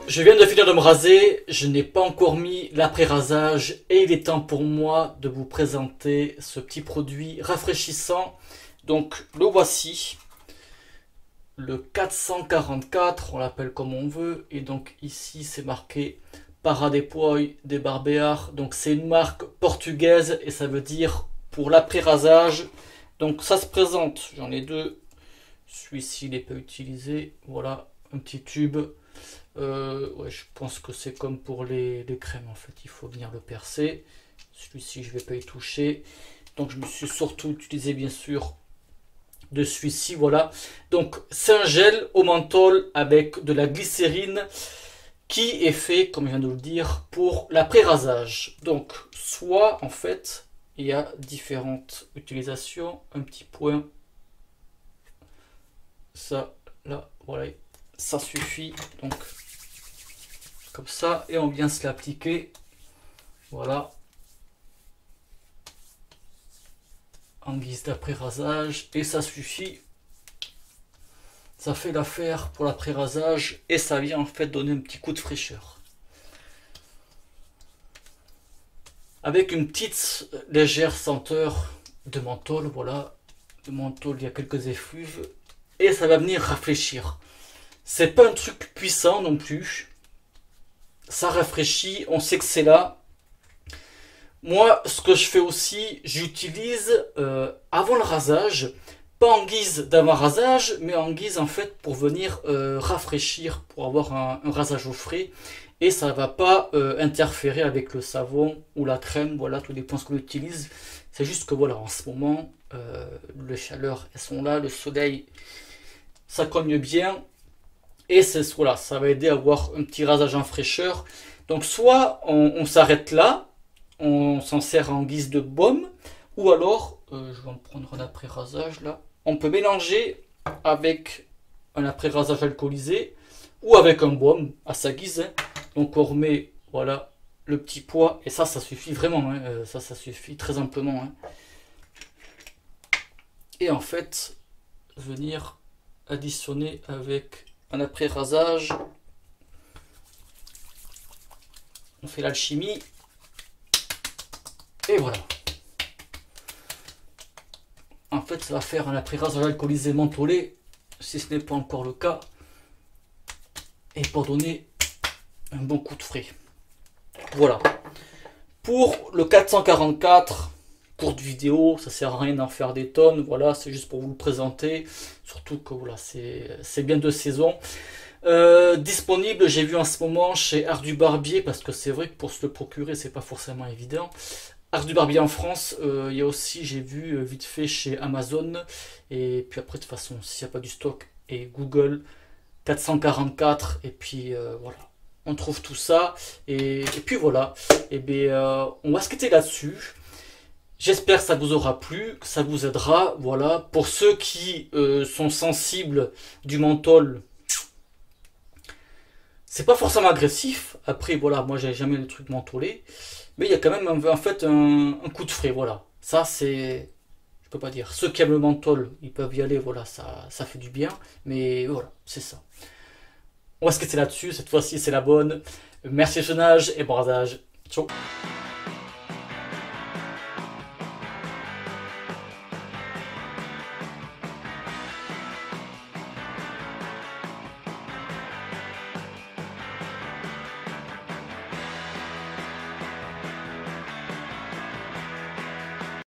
Je viens de finir de me raser, je n'ai pas encore mis l'après-rasage et il est temps pour moi de vous présenter ce petit produit rafraîchissant. Donc le voici, le 444, on l'appelle comme on veut, et donc ici c'est marqué Para Depois de Barbear, donc c'est une marque portugaise et ça veut dire pour l'après-rasage. Donc ça se présente, j'en ai deux, celui-ci il n'est pas utilisé, voilà un petit tube. Ouais, je pense que c'est comme pour les crèmes en fait, il faut venir le percer. Celui-ci je vais pas y toucher, donc je me suis surtout utilisé bien sûr de celui-ci, voilà. Donc c'est un gel au menthol avec de la glycérine qui est fait, comme je viens de le dire, pour l'après-rasage. Donc soit en fait il y a différentes utilisations, un petit point, ça là, voilà, ça suffit, donc comme ça, et on vient se l'appliquer, voilà, en guise d'après-rasage, et ça suffit, ça fait l'affaire pour l'après-rasage, et ça vient en fait donner un petit coup de fraîcheur. Avec une petite légère senteur de menthol, voilà, de menthol, il y a quelques effluves, et ça va venir rafraîchir. C'est pas un truc puissant non plus, ça rafraîchit, on sait que c'est là. Moi, ce que je fais aussi, j'utilise avant le rasage, pas en guise d'avant-rasage, mais en guise en fait pour venir rafraîchir, pour avoir un rasage au frais. Et ça ne va pas interférer avec le savon ou la crème, voilà, tout dépend ce qu'on utilise. C'est juste que voilà, en ce moment, les chaleurs, elles sont là, le soleil, ça cogne bien. Et voilà, ça va aider à avoir un petit rasage en fraîcheur. Donc soit on s'arrête là, on s'en sert en guise de baume, ou alors, je vais en prendre un après-rasage là, on peut mélanger avec un après-rasage alcoolisé, ou avec un baume à sa guise, hein. Donc on remet, voilà, le petit poids, et ça suffit vraiment, hein, ça suffit très amplement, hein. Et en fait, venir additionner avec un après-rasage, on fait l'alchimie, et voilà. En fait, ça va faire un après-rasage alcoolisé mentholé, si ce n'est pas encore le cas, et pour donner un bon coup de frais. Voilà. Pour le 444, courte vidéo, ça sert à rien d'en faire des tonnes, voilà, c'est juste pour vous le présenter, surtout que voilà, c'est bien de saison. Disponible, j'ai vu en ce moment chez Art du Barbier, parce que c'est vrai que pour se le procurer, c'est pas forcément évident. Art du Barbier en France, il y a aussi, j'ai vu vite fait chez Amazon, et puis après de toute façon, s'il n'y a pas du stock, et Google 444, et puis voilà, on trouve tout ça, et puis voilà, et bien on va se quitter là-dessus. J'espère que ça vous aura plu, que ça vous aidera, voilà, pour ceux qui sont sensibles du menthol. C'est pas forcément agressif, après voilà, moi j'ai jamais le truc mentholé, mais il y a quand même en fait un coup de frais, voilà. Ça c'est, je peux pas dire, ceux qui aiment le menthol, ils peuvent y aller, voilà, ça fait du bien, mais voilà, c'est ça. On va se quitter là-dessus, cette fois-ci c'est la bonne. Merci Chenage et bon rasage, ciao.